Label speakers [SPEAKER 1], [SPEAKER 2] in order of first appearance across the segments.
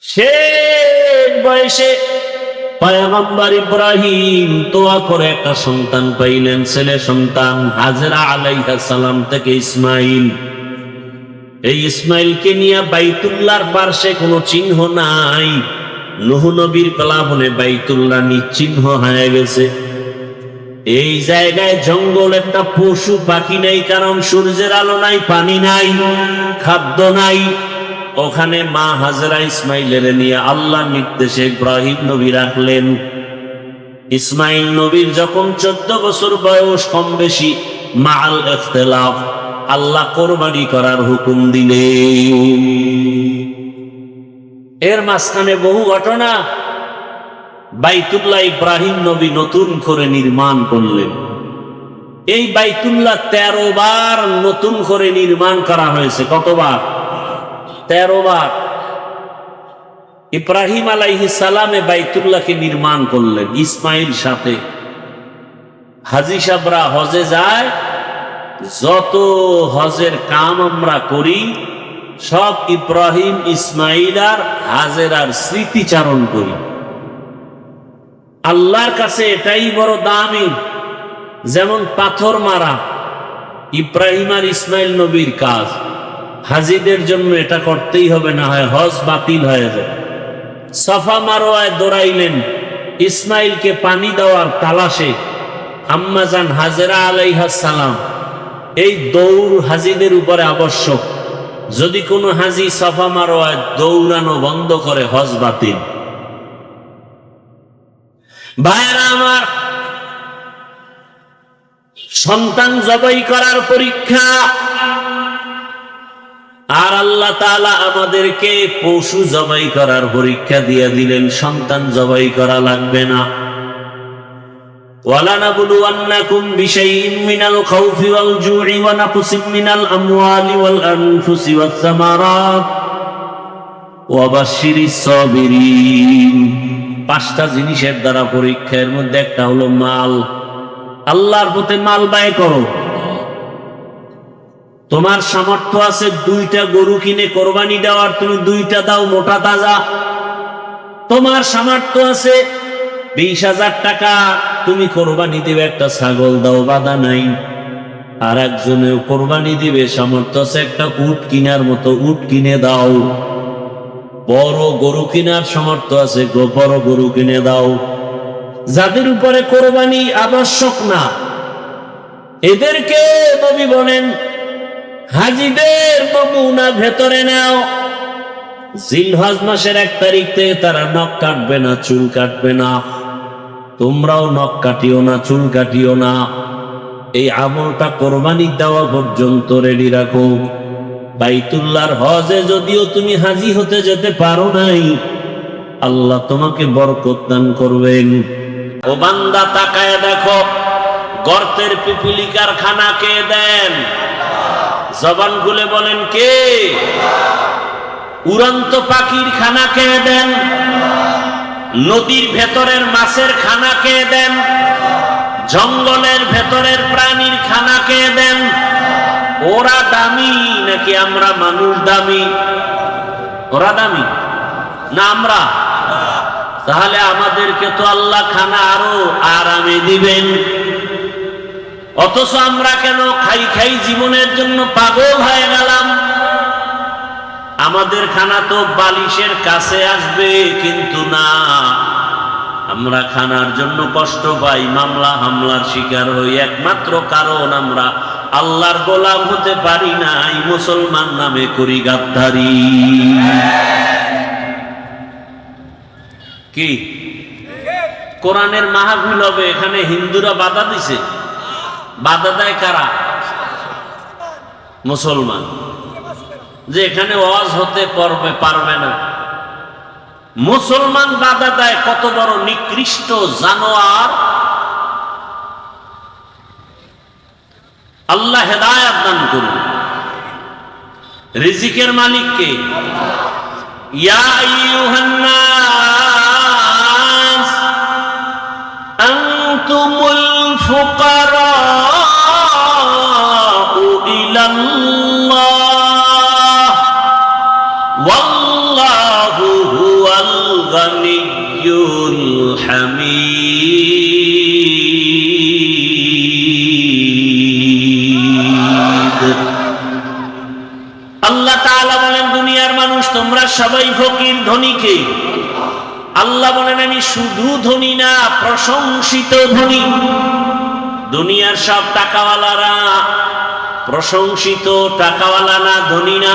[SPEAKER 1] শেষ বয়সে পয়গম্বর ইব্রাহিম দোয়া করে একটা সন্তান পাইলেন, ছেলে সন্তান হাজেরা আলাইহিস সালাম থেকে ইসমাইল। এই ইসমাইলকে নিয়ে বাইতুল্লাহর পার্শ্বে কোনো চিহ্ন নাই। নূহ নবীর প্লাবনে বাইতুল্লাহ নিশ্চিহ্ন হয়ে গেছে। এই জায়গায় জঙ্গল, একটা পশু পাখি নাই, কারণ সূর্যের আলো নাই, পানি নাই, খাদ্য নাই। ওখানে মা হাজেরা ইসমাইলের নিয়ে আল্লাহ নির্দেশে ইব্রাহিম নবী রাখলেন। ইসমাইল নবীর যখন 14 বছর বয়স, কম বেশি মাআল ইখতিলাফ, আল্লাহ কোরবানি করার হুকুম দিলেন। এর মাঝখানে বহু ঘটনা। বাইতুল্লাহ ইব্রাহিম নবী নতুন করে নির্মাণ করলেন। এই বাইতুল্লাহ 13 বার নতুন করে নির্মাণ করা হয়েছে। কতবার? 13 বার। ইব্রাহিম আলাইহিস সালামে বাইতুল্লাহকে নির্মাণ করলেন ইসমাইল সাথে। হাজী সাহেবরা হজে যায়, যত হজের কাম আমরা করি সব ইব্রাহিম, ইসমাইল আর হাজেরার স্মৃতিচারণ করি। আল্লাহর কাছে এটাই বড় দামি। যেমন পাথর মারা ইব্রাহিম আর ইসমাইল নবীর কাজ, হাজীদের জন্য এটা করতেই হবে, না হয় হজ বাতিল হয়ে যায়। সাফা মারওয়ায় দৌড়াইলেন ইসমাইলকে পানি দেওয়ার তালাশে আম্মাজান হাজেরা আলাইহিস সালাম। এই দৌড় হাজীদের উপরে আবশ্যক। যদি কোনো হাজী সাফা মারওয়ায় দৌড়ানো বন্ধ করে, হজ বাতিল। ভাইরা আমার, সন্তান জবাই করার পরীক্ষা। আর আল্লাহ তাআলা আমাদেরকে পশু জবাই করার পরীক্ষা দিয়ে দিলেন। সন্তান জবাই করা লাগবে না। ওয়ালানাবলুওয়ান্নাকুম বিশাইইন মিনাল খাউফি ওয়াল জু'i ওয়া নাকসিম মিনাল আমওয়ালি ওয়াল আনফুসি ওয়াস সামারাত ওয়া বাশশিরিস সাবিরিন। 5টা জিনিসের দ্বারা পরীক্ষার মধ্যে একটা হলো মাল। আল্লাহর পথে মাল ব্যয় করো। তোমার সামর্থ্য আছে 2টা গরু কিনে কোরবানি দেওয়ার, তুমি 2টা দাও মোটা তাজা। তোমার সামর্থ্য আছে 20,000 টাকা, তুমি কোরবানি দিবে, একটা ছাগল দাও, বাধা নাই। আর একজনেও কোরবানি দিবে, সামর্থ্য আছে একটা উট কিনার মতো, উট কিনে দাও। বড় গরু কিনার সামর্থ্য আছে, বড় গরু কিনে দাও। যাদের উপরে কোরবানি আবশ্যক না, এদেরকে নবী বলেন হাজীদের নমুনা ভেতরে নাও। জিলহজ মাসের 1 তারিখ থেকে তারা নখ কাটবে না, চুল কাটবে না। তোমরাও নখ কাটিও না, চুল কাটিও না। এই আমলটা কোরবানি দেওয়া পর্যন্ত রেডি রাখো। বাইতুল্লাহর হজে যদিও তুমি হাজী হতে যেতে পারো নাই, আল্লাহ তোমাকে বরকত দান করবেন। ও বান্দা, তাকায় দেখো, গর্তের পিপিলিকার খানা কে দেন? জবান খুলে বলেন কে? উড়ন্ত পাখির খানা কে দেন? নদীর ভেতরের মাছের খানা কে দেন? জঙ্গলের ভেতরের প্রাণীর খানা কে দেন? ওরা দামি নাকি আমরা মানুষ দামি? ওরা দামি না আমরা? তাহলে আমাদেরকে তো আল্লাহ খানা আরো আরামে দিবেন। অথচ আমরা কেন খাই খাই জীবনের জন্য পাগল হয়ে গেলাম? আমাদের খানা তো বালিশের কাছে আসবে, কিন্তু না, আমরা খানার জন্য কষ্ট পাই, মামলা হামলার শিকার হই। একমাত্র কারণ আমরা আল্লাহর গোলাম হতে পারি নাই, মুসলমান নামে করি গাদ্দারি। কি কোরআনের মাহফিল হবে, এখানে হিন্দুরা বাধা দিছে? বাধা দেয় কারা? মুসলমান। যে এখানে ওয়াজ হতে পারবে না, মুসলমান বাধা দেয়। কত বড় নিকৃষ্ট জানোয়ার! আল্লাহ হেদায়েত দান করুন। রিজিকের মালিক কে? ইয়া আইয়ুহান নাস আনতুমুল ফুকারাউ ইলাল্লাহ ওয়াল্লাহু হামিদ। আল্লাহ তাআলা বলেন, দুনিয়ার মানুষ তোমরা সবাই ফকির, ধনী কে? আল্লাহ বলেন, আমি শুধু ধনী না, প্রশংসিত ধনী। দুনিয়ার সব টাকাওয়ালারা প্রশংসিত টাকাওয়ালা না, ধনী না।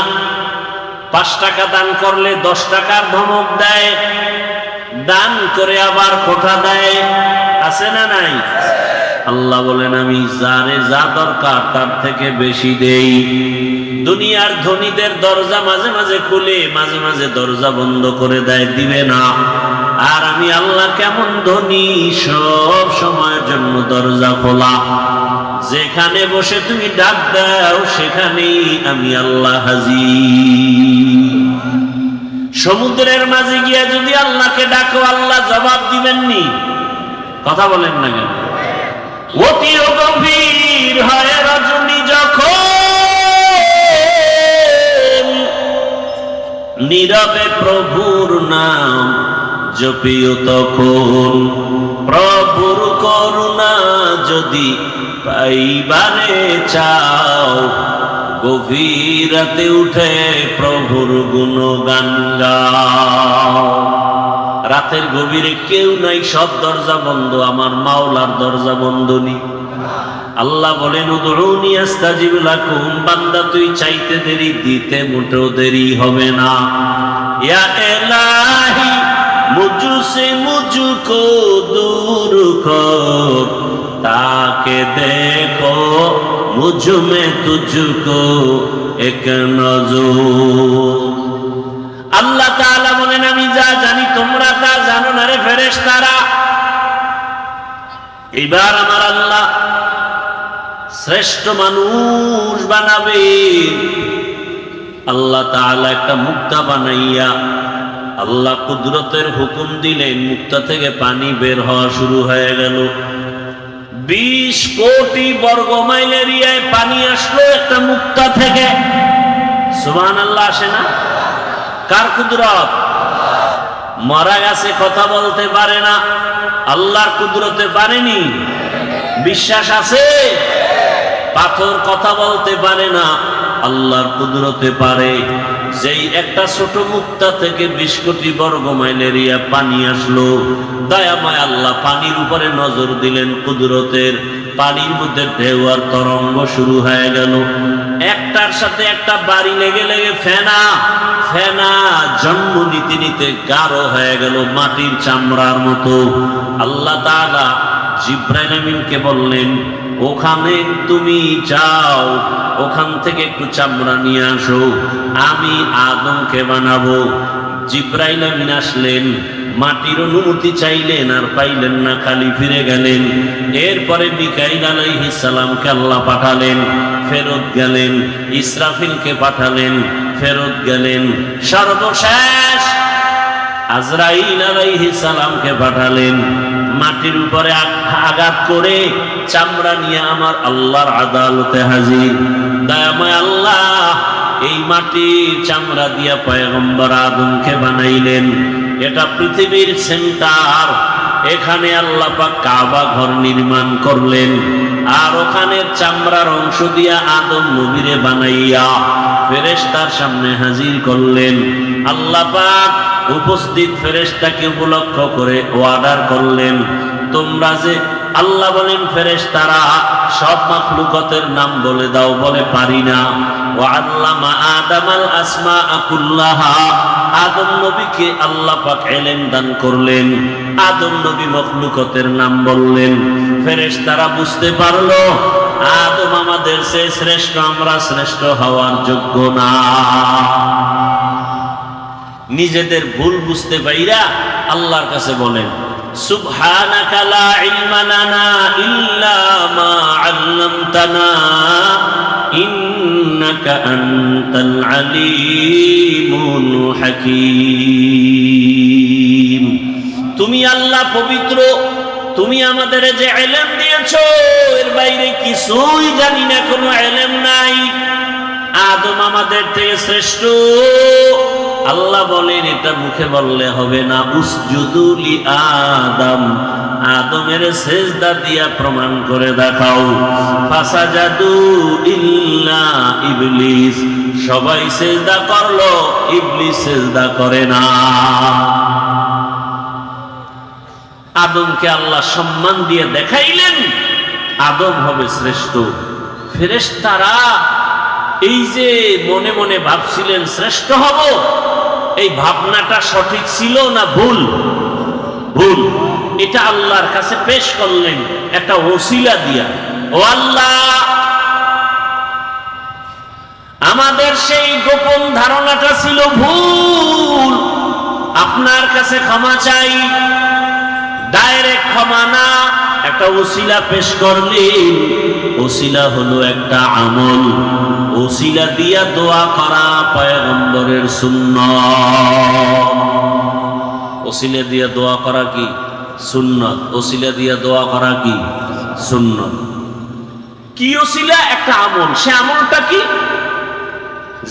[SPEAKER 1] 5 টাকা দান করলে 10 টাকার ধমক দেয়, দান করে আবার কোঠা দেয়, আছে না নাই? আল্লাহ বলেন, আমি যারে যা দরকার তার থেকে বেশি দেই। দুনিয়ার ধনীদের দরজা মাঝে মাঝে খুলে, মাঝে মাঝে দরজা বন্ধ করে দেয়, দিবে না। আর আমি আল্লাহ কেমন ধনী, সব সময়ের জন্য দরজা খোলা। যেখানে বসে তুমি ডাক দাও সেখানেই আমি আল্লাহ হাজির। সমুদ্রের মাঝে গিয়া যদি আল্লাহকে ডাকো, আল্লাহ জবাব দিবেননি? কথা বলেন না কেন? অতি গভীর হয় রজনী যখন, নীরবে প্রভুর নাম জপিও তখন। প্রভুর করুণা যদি পাইবারে চাও, গভীর রাতে উঠে প্রভুর গুণগান গাও। রাতের গভীরে কেউ নাই, সব দরজা বন্ধ, আমার মাওলার দরজা বন্ধ নেই। আল্লাহ বলেন, উদউনি আস্তাজিব লাকুম, বান্দা তুই চাইতে দেরি, দিতে মোটেও দেরি হবে না। ইয়া ইলাহি মুঝসে মুঝকো দূর কর, তাকে দেখো মুঝ মে তুঝকো এক নজর। আল্লাহ তাআলা বলেন, আমি যা জানি তোমরা তা জানো না রে ফেরেশতারা। এবার আমার আল্লাহ শ্রেষ্ঠ মানুষ বানাবে। আল্লাহ তাআলা একটা মুক্তা বানাইয়া আল্লাহ কুদরতের হুকুম দিলেন, মুক্তা থেকে পানি বের হওয়া শুরু হয়ে গেল। 20 কোটি বর্গ মাইল এরিয়ায় পানি আসলো একটা মুক্তা থেকে। সুবহানাল্লাহ, আসে না? কার কুদরত? মরা গেছে, কথা বলতে পারে না, আল্লাহর কুদরতে পারেনি? বিশ্বাস আছে? পাথর কথা বলতে পারে না, আল্লাহর কুদরতে পারে। যেই একটা ছোট মুক্তা থেকে 20 কোটি বর্গ মাইল এরিয়া পানি আসলো, দয়াময় আল্লাহ পানির উপরে নজর দিলেন কুদরতের। পানির মধ্যে ঢেউ আর তরঙ্গ শুরু হয়ে গেল। একটার সাথে একটা বাড়ি লেগে লেগে ফেনা ফেনা জন্ম নিতে নিতে গাঢ় হয়ে গেল, মাটির চামড়ার মতো। আল্লাহ তাআলা জিবরাইল আমিনকে বললেন, ওখানে তুমি যাও, ওখান থেকে একটু চামড়া নিয়ে আসো, আমি আদমকে বানাবো। জিবরাইল আমিন আসলেন, মাটির অনুমতি চাইলেন, আর পাইলেন না, খালি ফিরে গেলেন। এরপরে মিকাইল আলাইহিস সালামকে আল্লাহ পাঠালেন, ফেরত গেলেন। ইসরাফিলকে পাঠালেন, ফেরত গেলেন। সর্বশেষ আজরাইল আলাইহিস সালামকে পাঠালেন, মাটির উপরে আঘাত করে চামড়া নিয়ে আমার আল্লাহর আদালতে হাজির। দয়াময় আল্লাহ এই মাটির চামড়া দিয়া পয়গম্বর আদমকে বানাইলেন। এটা পৃথিবীর সেন্টার, এখানে আল্লাহ পাক কাবা ঘর নির্মাণ করলেন, আর ওখানে চামড়ার অংশ দিয়া আদম নবীরে বানাইয়া ফেরেশতার সামনে হাজির করলেন। আল্লাহ পাক উপস্থিত ফেরেশতাকে উপলক্ষ করে ওয়ার্ডার করলেন, তোমরা যে, আল্লাহ বলেন ফেরেশতারা সব মাখলুকাতের নাম বলে দাও, বলে পারি না। ওয়াল্লামা আদামাল আসমাআ কুল্লাহা, আদম নবীকে আল্লাহ পাক ইলম দান করলেন। আদম নবী মাখলুকাতের নাম বললেন। ফেরেশতারা বুঝতে পারলো আদম আমাদের চেয়ে শ্রেষ্ঠ, আমরা শ্রেষ্ঠ হওয়ার যোগ্য না। নিজেদের ভুল বুঝতে পাইরা আল্লাহর কাছে বলেন, সুবহানাকা লা ইলমা লানা ইল্লা মা আল্লামতানা ইন্নাকা আনতাল আলিমুল হাকীম। তুমি আল্লাহ পবিত্র, তুমি আমাদের যে ইলম দিয়েছো এর বাইরে কিছুই জানি না, কোনো ইলম নাই। আদম আমাদের থেকে শ্রেষ্ঠ, আল্লাহ বলেন এটা মুখে বললে হবে না, উসজুদু লি আদম, আদমের সেজদা দিয়া প্রমাণ করে দেখাও। ফাসাজাদু ইল্লা ইবলিস, সবাই সেজদা করলো, ইবলিস সেজদা করে না। আদমকে আল্লাহ সম্মান দিয়ে দেখাইলেন আদম হবে শ্রেষ্ঠ। ফেরেশতারা এই যে মনে মনে ভাবছিলেন শ্রেষ্ঠ হব, এই ভাবনাটা সঠিক ছিল না ভুল? ভুল। এটা আল্লাহর কাছে পেশ করলেন একটা ওসিলা দিয়া। ও আল্লাহ, আমাদের সেই গোপন ধারণাটা ছিল ভুল, আপনার কাছে ক্ষমা চাই। ডাইরেক্ট ক্ষমা না, একটা ওসিলা পেশ করলেন। ওসিলা হলো একটা আমল, ওসিলা দিয়া দোয়া করা পয়গম্বরের সুন্নাত। ওসিলা দিয়া দোয়া করা কি সুন্নাত, ওসিলা দিয়া দোয়া করা কি সুন্নাত। কি ওসিলা? একটা আমল। সে আমলটা কি?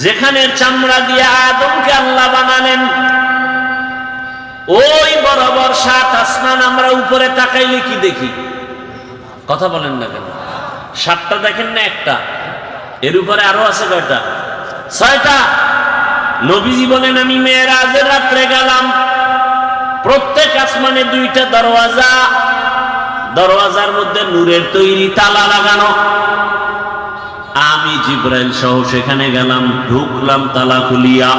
[SPEAKER 1] যেখানে চামড়া দিয়া আদমকে আল্লাহ বানালেন, ওই বরাবর 7 আসমান আমরা উপরে তাকাইলে কি দেখি? কথা বলেন না কেন? 7টা দেখেন না একটা? এর উপরে আরো আছে কয়টা? 6টা। নবীজি বলেন আমি মেরাজের রাত্রে গেলাম, প্রত্যেক আসমানে 2টা দরওয়াজা, দরওয়াজার মধ্যে নূরের তৈরি তালা লাগানো। আমি জিবরাইল সহ সেখানে গেলাম, ঢুকলাম তালা খুলিয়া।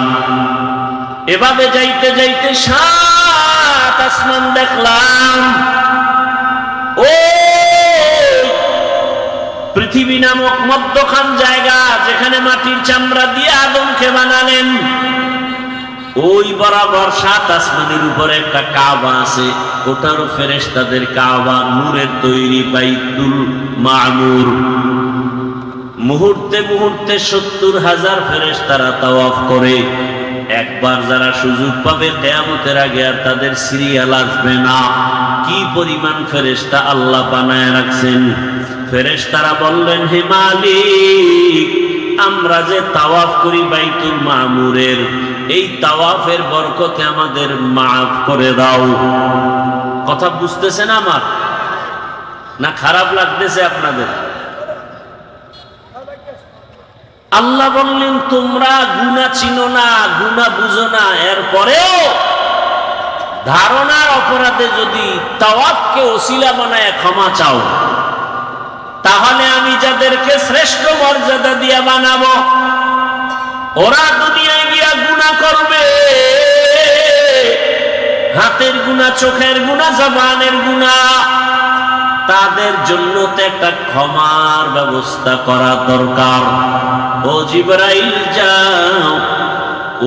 [SPEAKER 1] এভাবে যাইতে যাইতে 7 আসমান দেখলাম। ও পৃথিবী নামক মধ্যখান জায়গা, যেখানে মাটির চামড়া দিয়ে আদমকে বানালেন, ওই বরাবর 7 আসমানের উপরে একটা কাবা আছে, ওটারও ফেরেশতাদের কাবা, নূরের তৈরি বাইতুল মামুর। মুহূর্তে মুহূর্তে 70,000 ফেরেশতারা তাওয়াফ করে। একবার যারা সুযোগ পাবে কিয়ামতের আগে আর তাদের সিরিয়াল আসবে না। কি পরিমাণ ফেরেশতা আল্লাহ বানায় রাখছেন। ফেরেশতারা বললেন, হে মালিক, আমরা যে তাওয়াফ করি বাইতুল মামুরের, এই তাওয়াফের বরকতে আমাদের মাফ করে দাও। কথা বুঝতেছেন আমার? না খারাপ লাগতেছে আপনাদের? আল্লাহ বললেন তোমরা গুনাহ চিনো না, গুনাহ বুঝো না, এরপরেও ধারণার অপরাধে যদি তাওয়াফকে ওসিলা বানায় ক্ষমা চাও, তাহলে আমি যাদেরকে শ্রেষ্ঠ মর্যাদা দিয়ে বানাবো, ওরা দুনিয়ায় গিয়া গুনাহ করবে, হাতের গুনাহ, চোখের গুনাহ, জবানের গুনাহ, তাদের জন্য তো একটা ক্ষমার ব্যবস্থা করা দরকার। ও জিবরাইল যাও,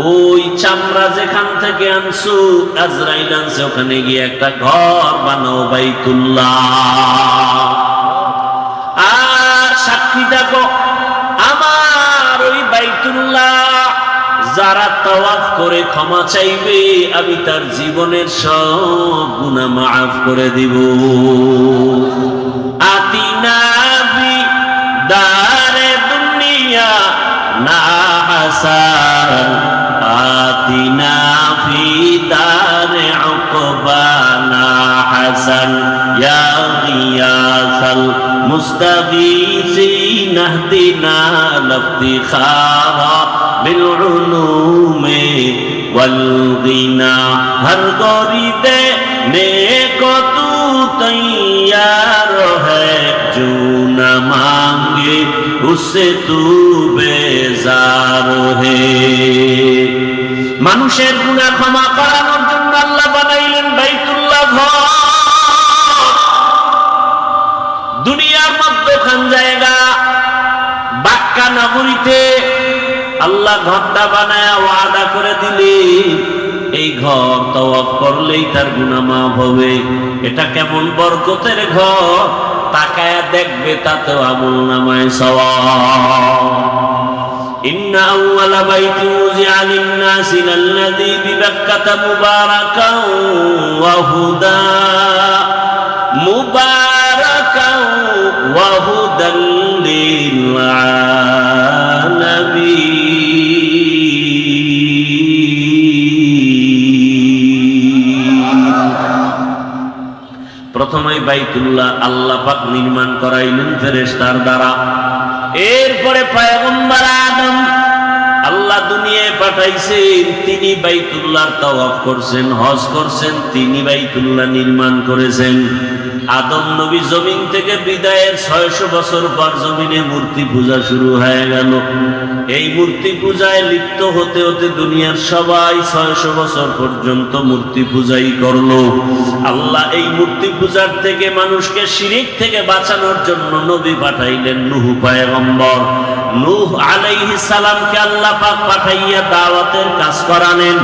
[SPEAKER 1] ওই চামড়া যেখান থেকে আনছো, আজরাইল আনছে, ওখানে গিয়ে একটা ঘর বানাও বাইতুল্লাহ। আর সাক্ষী দেখো, আমার ওই বাইতুল্লাহ যারা তাওয়াফ করে ক্ষমা চাইবে, আমি তার জীবনের সব গুনাহ মাফ করে দিব। আতিনা ফি দারে দুনিয়া না হাসান, আতিনা ফি দারে উকবা না হাসান, ইয়া গিয়াসাল মুস্তাগীসিন ইহদিনা লিফতিখারা بالعلوم والغنى ہر غریبے نیکو تو تیار ہے جو نہ مانگے اس سے تو بیزار ہے। মানুষের গুনাহ ক্ষমা করানোর জন্য আল্লাহ বানাইলেন বাইতুল্লাহ ঘর, দুনিয়ার মধ্যখান জায়গা বাক্কা নগরীতে আল্লাহ ঘরটা বানায়া ওয়াদা করে দিলে এই ঘর তাওয়াফ করলেই তার গুনাহ মাফ হবে। এটা কেমন বরকতের ঘর, তাকায়া দেখবে তাতেও আমলনামায় সওয়াব। ইন্না আউওয়ালা বাইতি উযিআ লিন-নাসি লাল্লাযী বিবাক্কাতা মুবারাকান ওয়া হুদা, মুবারাকান ওয়া হুদাল লিল আলামিন। প্রথমে বাইতুল্লাহ আল্লাহ পাক নির্মাণ করাইলেন ফেরেশতার দ্বারা। এরপরে পয়গম্বর আদম আল্লাহ দুনিয়ায় পাঠাইছেন, তিনি বাইতুল্লাহর তাওয়াফ করছেন, হজ করছেন, তিনি বাইতুল্লাহ নির্মাণ করেছেন। আদম নবী জমিন থেকে বিদায়ের 600 বছর পর জমিনে মূর্তি পূজা শুরু হয়ে গেল। এই মূর্তি পূজায় লিপ্ত হতে হতে দুনিয়ার সবাই 600 বছর পর্যন্ত মূর্তি পূজাই করলো। আল্লাহ এই মূর্তি পূজার থেকে মানুষকে শিরিক থেকে বাঁচানোর জন্য নবী পাঠাইলেন নূহ পয়গম্বর। নূহ আলাইহিস সালামকে আল্লাহ পাক পাঠাইয়া দাওয়াতের কাজ করালেন।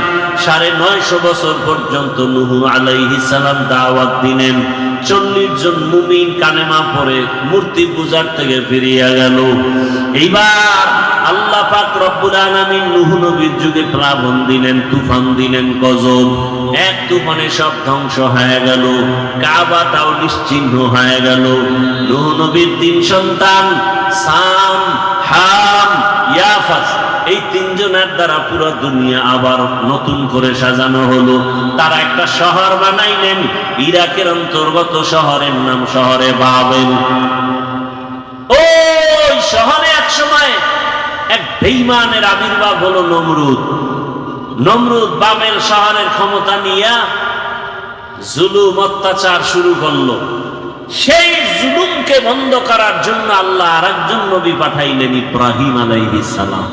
[SPEAKER 1] 950 বছর পর্যন্ত নূহ আলাইহিস সালাম দাওয়াত দিলেন। 40 জন মুমিন কালেমা পড়ে মূর্তি পূজার থেকে ফিরিয়া গেল। এইবার আল্লাহ পাক রব্বুল আলামিন নূহ নবীর যুগে প্লাবন দিলেন, তুফান দিলেন, গজব। এক তুফানে সব ধ্বংস হয়ে গেল, কাবাটাও নিশ্চিহ্ন হয়ে গেল। নূহ নবীর 3 সন্তান সাম, হাম, ইয়াফাস, এই 3 জনের দ্বারা পুরো দুনিয়া আবার নতুন করে সাজানো হলো। তারা একটা শহর বানাইলেন, ইরাকের অন্তর্গত শহরের নাম শহরে বাবেল। ওই শহরে এক সময় এক বেঈমানের আবির্ভাব হলো নমরুদ। নমরুদ বাবেল শহরের ক্ষমতা নিয়ে জুলুম অত্যাচার শুরু করলো। সেই জুলুমকে বন্ধ করার জন্য আল্লাহ আরেকজন নবী পাঠাইলেন, ইব্রাহিম আলাইহিস সালাম।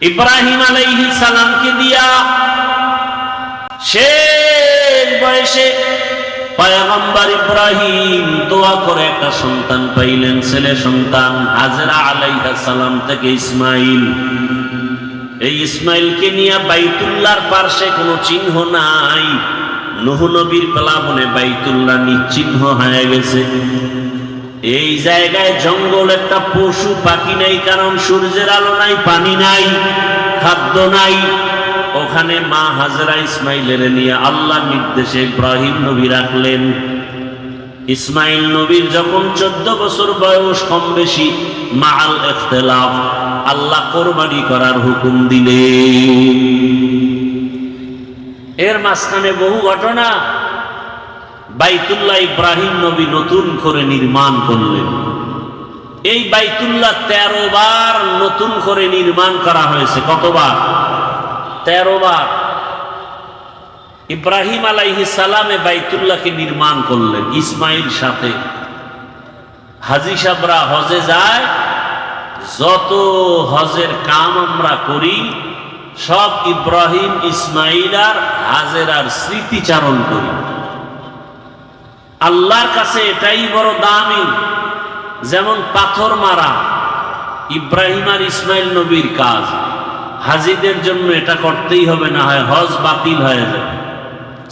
[SPEAKER 1] ইব্রাহিম আলাইহিস সালামকে দিয়া শেষ বয়সে পয়গম্বর ইব্রাহিম দোয়া করে একটা সন্তান পাইলেন, ছেলে সন্তান। হাজরা আলাইহিস সালাম থেকে ইসমাইল। এই ইসমাইলকে নিয়ে বাইতুল্লাহর পার্শ্বে কোনো চিহ্ন নাই। নূহ নবীর প্লাবনে বাইতুল্লাহ নিশ্চিহ্ন হয়ে গেছে। এই জায়গায় জঙ্গল, একটা পশু পাখি নাই, কারণ সূর্যের আলো নাই, পানি নাই, খাদ্য নাই। ওখানে মা হাজরা ইসমাইলের নিয়ে আল্লাহর নির্দেশে ইব্রাহিম নবী রাখলেন। ইসমাইল নবীর যখন 14 বছর বয়স, কম বেশি মাআল ইখতিলাফ, আল্লাহ কোরবানি করার হুকুম দিলেন। এর মাঝখানে বহু ঘটনা। বাইতুল্লাহ ইব্রাহিম নবী নতুন করে নির্মাণ করলেন। এই বাইতুল্লাহ 13 বার নতুন করে নির্মাণ করা হয়েছে। কতবার? 13 বার। ইব্রাহিম আলাইহিস সালামে বাইতুল্লাহকে নির্মাণ করলেন ইসমাইল সাথে। হাজী সাহেবরা হজে যায়, যত হজের কাম আমরা করি সব ইব্রাহিম, ইসমাইল আর হাজেরার স্মৃতিচারণ করি। আল্লাহর কাছে এটাই বড় দামি। যেমন পাথর মারা ইব্রাহিম আর ইসমাইল নবীর কাজ, হাজীদের জন্য এটা করতেই হবে, না হয় হজ বাতিল হয়ে যাবে।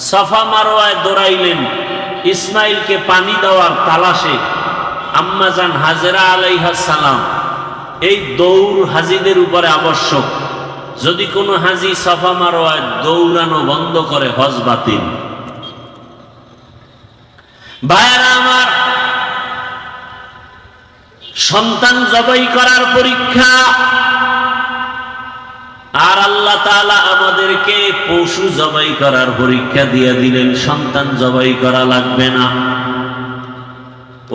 [SPEAKER 1] সাফা মারওয়ায় দৌড়াইলেন, ইসমাইলকে পানি দেওয়ার তালাশে আম্মাজান হাজেরা আলাইহিস সালাম। এই দৌড় হাজীদের উপরে আবশ্যক। যদি কোনো হাজী সাফা মারওয়ায় দৌড়ানো বন্ধ করে, হজ বাতিল। ভাইরা আমার, সন্তান জবাই করার পরীক্ষা। আর আল্লাহ তাআলা আমাদেরকে পশু জবাই করার পরীক্ষা দিয়ে দিলেন। সন্তান জবাই করা লাগবে না।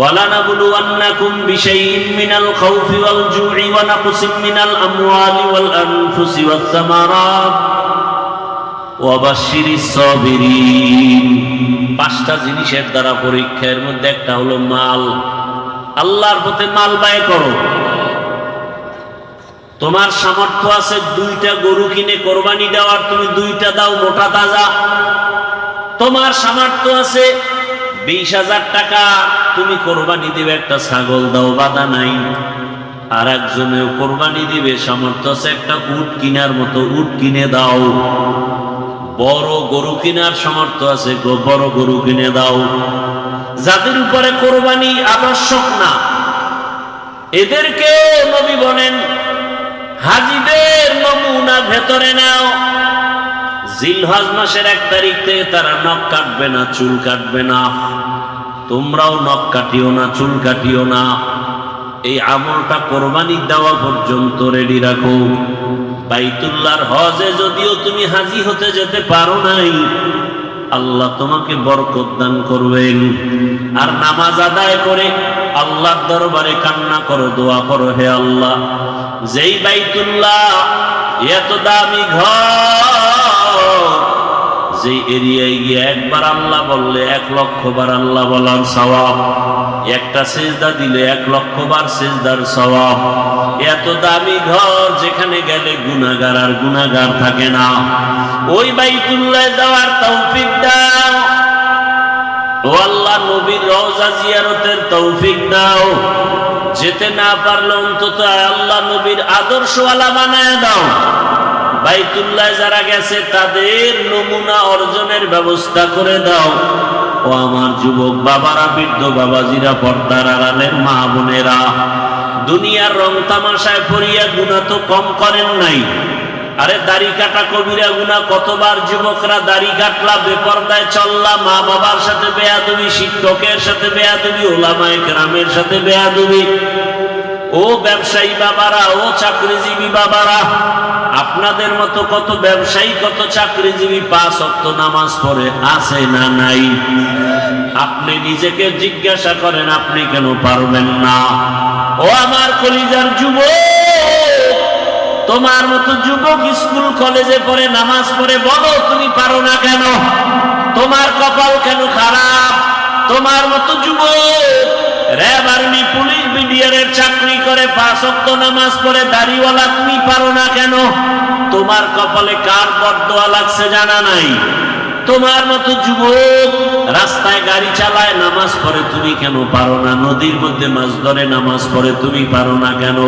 [SPEAKER 1] وَلَنَبْلُوَنَّكُمْ بِشَيْءٍ مِّنَ الْخَوْفِ وَالْجُوعِ وَنَقْصٍ مِّنَ الْأَمْوَالِ وَالْأَنفُسِ وَالثَّمَرَاتِ وَبَشِّرِ الصَّابِرِينَ। 5টা জিনিসের দ্বারা পরীক্ষার মধ্যে একটা হলো মাল। আল্লাহর পথে মাল ব্যয় করো। তোমার সামর্থ্য আছে 2টা গরু কিনে কোরবানি দেওয়ার, তুমি 2টা দাও মোটা তাজা। তোমার সামর্থ্য আছে 20,000 টাকা, তুমি কোরবানি দিবে, একটা ছাগল দাও, বাধা নাই। আর একজনেও কোরবানি দিবে, সামর্থ্য আছে একটা উট কিনার মতো, উট কিনে দাও। বড় গরু কিনার সামর্থ্য আছে, বড় গরু কিনে দাও। যাদের উপরে কোরবানি আবশ্যক না, এদেরকে নবী বলেন হাজীদের নমুনা ভেতরে নাও। জিলহজ মাসের 1 তারিখ থেকে তারা নখ কাটবে না, চুল কাটবে না। তোমরাও নখ কাটিও না, চুল কাটিও না। এই আমলটা কোরবানি দেওয়া পর্যন্ত রেডি রাখো। বাইতুল্লাহর হজে যদিও তুমি হাজী হতে যেতে পারো নাই, আল্লাহ তোমাকে বরকত দান করবেন। আর নামাজ আদায় করে আল্লাহর দরবারে কান্না করো, দোয়া করো, হে আল্লাহ, যেই বাইতুল্লাহ এত দামি ঘর, যে এরিয়ায় গিয়ে একবার আল্লাহ বললে 1,00,000 বার আল্লাহ বলার সওয়াব, একটা সিজদা দিলে 1,00,000 বার সিজদার সওয়াব, এত দামি ঘর যেখানে গেলে গুনাহগার আর গুনাহগার থাকে না, ওই বাইতুল্লাহ যাওয়ার তৌফিক দাও ও আল্লাহ। নবীর রওজা জিয়ারতের তৌফিক দাও। যেতে না পারলে অন্তত আল্লাহ নবীর আদর্শওয়ালা বানায় দাও। বাইতুল্লাহ যারা গেছে তাদের নমুনা অর্জনের ব্যবস্থা করে দাও। ও আমার যুবক বাবারা, বৃদ্ধ বাবাজিরা, পর্দার আড়ালের মা বোনেরা, দুনিয়ার রং তামাশায় পড়িয়া গুনাহ তো কম করেন নাই। আরে দাড়ি কাটা কবিরা গুনাহ কতবার যুবকরা দাড়ি কাটলা, বেপরদায় চললা, মা বাবার সাথে বেয়াদবি, শিক্ষকের সাথে বেয়াদবি, ওলামায়ে কেরামের সাথে বেয়াদবি। ও ব্যবসায়ী বাবারা, ও চাকরিজীবী বাবারা, আপনাদের মতো কত ব্যবসায়ী, কত চাকরিজীবী 5 ওয়াক্ত নামাজ পড়ে আছে না নাই? আপনি নিজেকে জিজ্ঞাসা করেন, আপনি কেন পারবেন না? ও আমার কলিজার যুবক, তোমার মতো যুবক স্কুল কলেজে পড়ে নামাজ পড়ে, বলো তুমি পারো না কেন? তোমার কপাল কেন খারাপ? তোমার মতো যুবক র‍্যাব, আর্মি, পুলিশ, বিডিআরের চাকরি করে 5 ওয়াক্ত নামাজ পড়ে দাড়িওয়ালা, তুমি পারো না কেন? তোমার কপালে কার বরদোয়া লাগছে জানা নাই? তোমার মতো যুবক রাস্তায় গাড়ি চালায় নামাজ পড়ে, তুমি কেন পারো না? নদীর মধ্যে মাছ ধরে নামাজ পড়ে, তুমি পারো না কেন?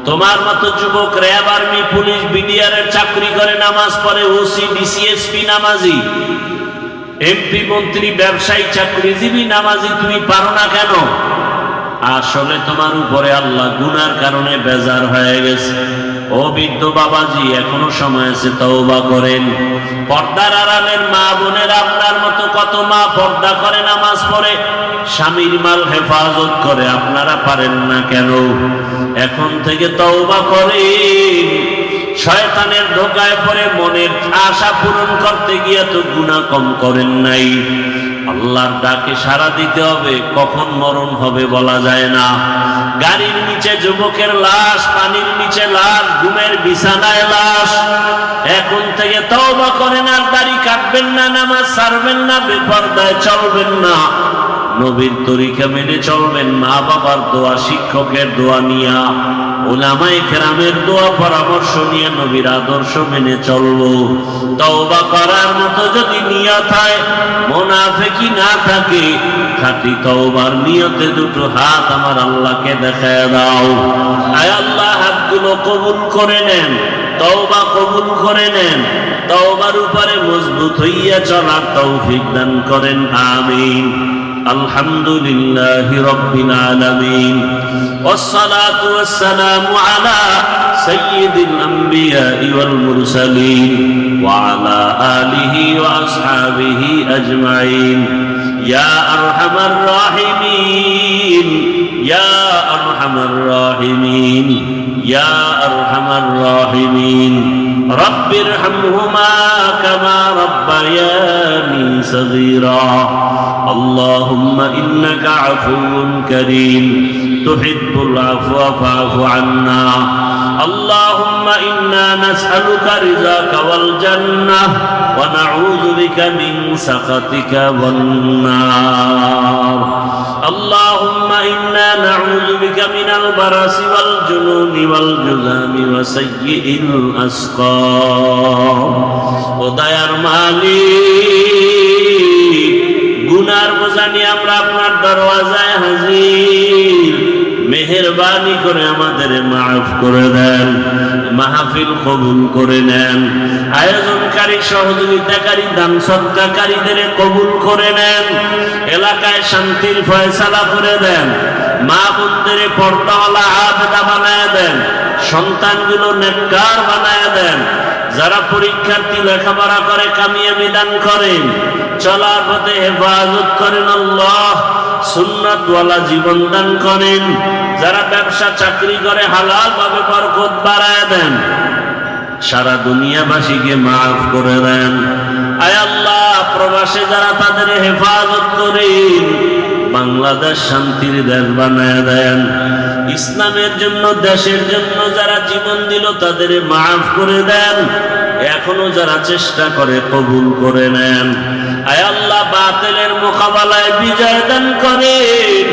[SPEAKER 1] তোমার মতো যুবক র‍্যাব, আর্মি, পুলিশ, বিডিআরের চাকরি করে নামাজ পড়ে, ওসি, ডিসি, এসপি নামাজি, এমপি, মন্ত্রী, ব্যবসায়ী, চাকরিজীবী নামাজি, তুমি পারো না কেন? আসলে তোমার উপরে আল্লাহ গুনার কারণে বেজার হয়ে গেছে। ও বৃদ্ধ বাবাজি, এখনো সময় আছে, তওবা করেন। পর্দার আড়ালের মা বোনের, আপনার মতো কত মা পর্দা করে নামাজ পড়ে, স্বামীর মাল হেফাজত করে, আপনারা পারেন না কেন? এখন থেকে তওবা করেন। শয়তানের ধোকায় পড়ে মনের আশা পূরণ করতে গিয়ে তো গুনাহ কম করেন নাই। আল্লাহর ডাকে সাড়া দিতে হবে, কখন মরণ হবে বলা যায় না। গাড়ির নিচে যুবকের লাশ, পানির নিচে লাশ, ঘুমের বিছানায় লাশ। এখন থেকে তওবা করেন, আর দাড়ি কাটবেন না, নামাজ ছাড়বেন না, বেপরদায় চলবেন না, নবীর তরিকা মেনে চলবেন, মা বাবার দোয়া, শিক্ষকের দোয়া নিয়া, উলামায়ে কেরামের দোয়া পরামর্শ নিয়ে নবীর আদর্শ মেনে চলবো। তওবা করার মতো যদি নিয়ত হয়, মুনাফিকি না থাকে, খাঁটি তওবার নিয়তে দুটো হাত আমার আল্লাহকে দেখায় দাও। আয় আল্লাহ, হাতগুলো কবুল করে নেন, তওবা কবুল করে নেন, তওবার উপরে মজবুত হইয়া চলার তৌফিক দান করেন, আমিন। আলহামদুলিল্লাহি রাব্বিল আলামিন, والصلاة والسلام على سيد الأنبياء والمرسلين وعلى آله وأصحابه أجمعين يا أرحم الراحمين يا أرحم الراحمين يا أرحم الراحمين رب ارحمهما كما ربياني صغيرا اللهم إنك عفو كريم تحب العفو فاعف عنا اللهم إنا نسألك رضاك والجنة ونعوذ بك من سخطك والنار اللهم إنا نعوذ بك من البرص والجنون والجذام وسيء الأسقام وديار মালিক গুনার বোঝা নিয়ে আমরা আপনার দরওয়াজায় হাজির মেহেরবানি করে আমাদের মাফ করে দেন মাহফিল কবুল করে নেন আয়োজনকারী সহযোগিতাকারী দান সদকাকারীদের কবুল করে নেন এলাকায় শান্তির ফয়সালা করে দেন মা বোনদের পর্দাওয়ালা আবেদা বানায় দেন সন্তানগুলো নেককার বানায় দেন যারা পরীক্ষার্থী লেখাপড়া করে কামিয়াবি দান করেন চলার পথে হেফাজত করেন আল্লাহ সুন্নাতওয়ালা জীবন দান করেন যারা ব্যবসা চাকরি করে হালাল ভাবে বরকত বাড়ায় দেন সারা দুনিয়াবাসীকে মাফ করে দেন আয় আল্লাহ প্রবাসে বাংলাদেশ শান্তির দেশ বানায় দেন। ইসলামের জন্য, দেশের জন্য যারা জীবন দিল তাদের মাফ করে দেন। এখনো যারা চেষ্টা করে কবুল করে নেন। আয় আল্লাহ, বাতিলের মোকাবেলায় বিজয় দান করেন।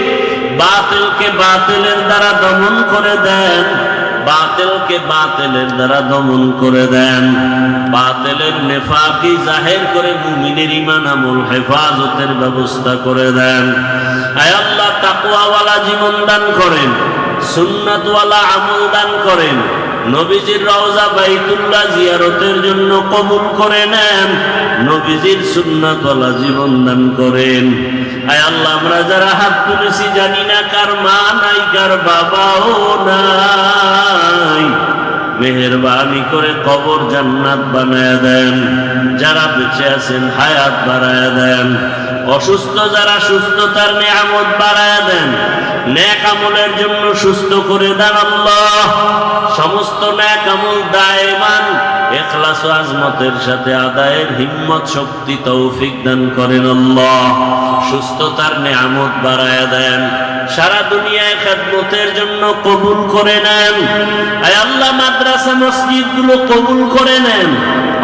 [SPEAKER 1] বাতিলকে বাতিলের দ্বারা দমন করে দেন। বাতিলকে বাতিলের দ্বারা দমন করে দেন। বাতিলের নেফাকি জাহির করে মুমিনের ঈমান আমল হেফাজতের ব্যবস্থা করে দেন। আয় আল্লাহ, তাকওয়াওয়ালা জীবন দান করেন, সুন্নাতওয়ালা আমল দান করেন। নবীজির রওজা বাইতুল্লাহ জিয়ারতের জন্য কবুল করে নেন। নবীজির সুন্নাতওয়ালা জীবন দান করেন। আয় আল্লাহ, আমরা যারা হাত তুলেছি জানি না কার মা নাই, কার বাবাও নাই। মেহেরবানি করে কবর জান্নাত বানায় দেন। যারা বেঁচে আছেন হায়াত বাড়ায় দেন। অসুস্থ যারা সুস্থতার নিয়ামত বাড়ায় দেন। নেক আমলের জন্য সুস্থ করে দেন আল্লাহ। সমস্ত নেক আমল দায়মান ইখলাস ও আজমতের সাথে আদায়ের হিম্মত শক্তি তৌফিক দান করেন আল্লাহ। সুস্থতার নিয়ামত বাড়ায় দেন। সারা দুনিয়ায় খেদমতের জন্য কবুল করে নেন। আয় আল্লাহ, মাদ্রাসা মসজিদগুলো কবুল করে নেন।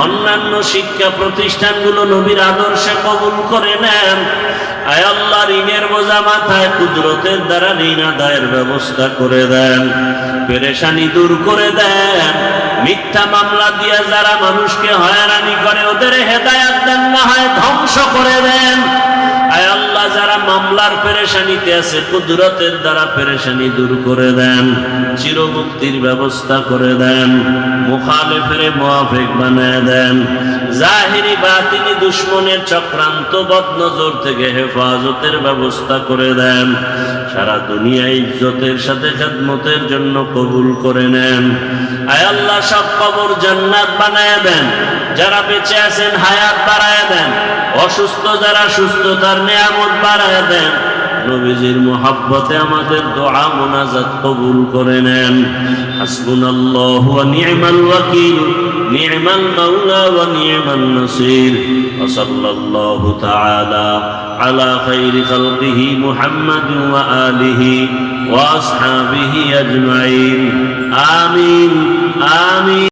[SPEAKER 1] অন্যান্য শিক্ষা প্রতিষ্ঠানগুলো নবীর আদর্শে কবুল করে নেন। আয় আল্লাহ, ঋণের বোঝা মাথায় কুদরতের দ্বারা ঋণ আদায়ের ব্যবস্থা করে দেন। পেরেশানি দূর করে দেন। মিথ্যা মামলা দিয়ে যারা মানুষকে হয়রানি করে ওদের হেদায়েত দেন, না হয় ধ্বংস করে দেন। আয় আল্লাহ, যারা মামলার পেরেশানিতে আছে কুদরতের দ্বারা পেরেশানি দূর করে দেন। চিরমুক্তির ব্যবস্থা করে দেন। মুখালিফের মুআফিক বানায় দেন। জাহিরি বাতিনি দুশমনের চক্রান্ত বদনজর থেকে হেফাজতের ব্যবস্থা করে দেন। সারা দুনিয়া ইজ্জতের সাথে খেদমতের জন্য কবুল করে নেন। আয় আল্লাহ, সব কবর জান্নাত বানায় দেন। যারা বেঁচে আছেন হায়াত বাড়ায় দেন। অসুস্থ যারা সুস্থতার নিয়ামত বাড়ায় দেন। নবীজির মুহাব্বতে আমাদের দোয়া মুনাজাত কবুল করে নেন। হাসবুনাল্লাহু ওয়া নি'মাল ওয়াকিল, নি'মাল মাওলা ওয়া নি'মান নাসির। ওয়া সাল্লাল্লাহু তাআলা আলা খাইরি খালকিহি মুহাম্মাদ ওয়া আলিহি ওয়া আসহাবিহি আজমাইন। আমিন আমিন।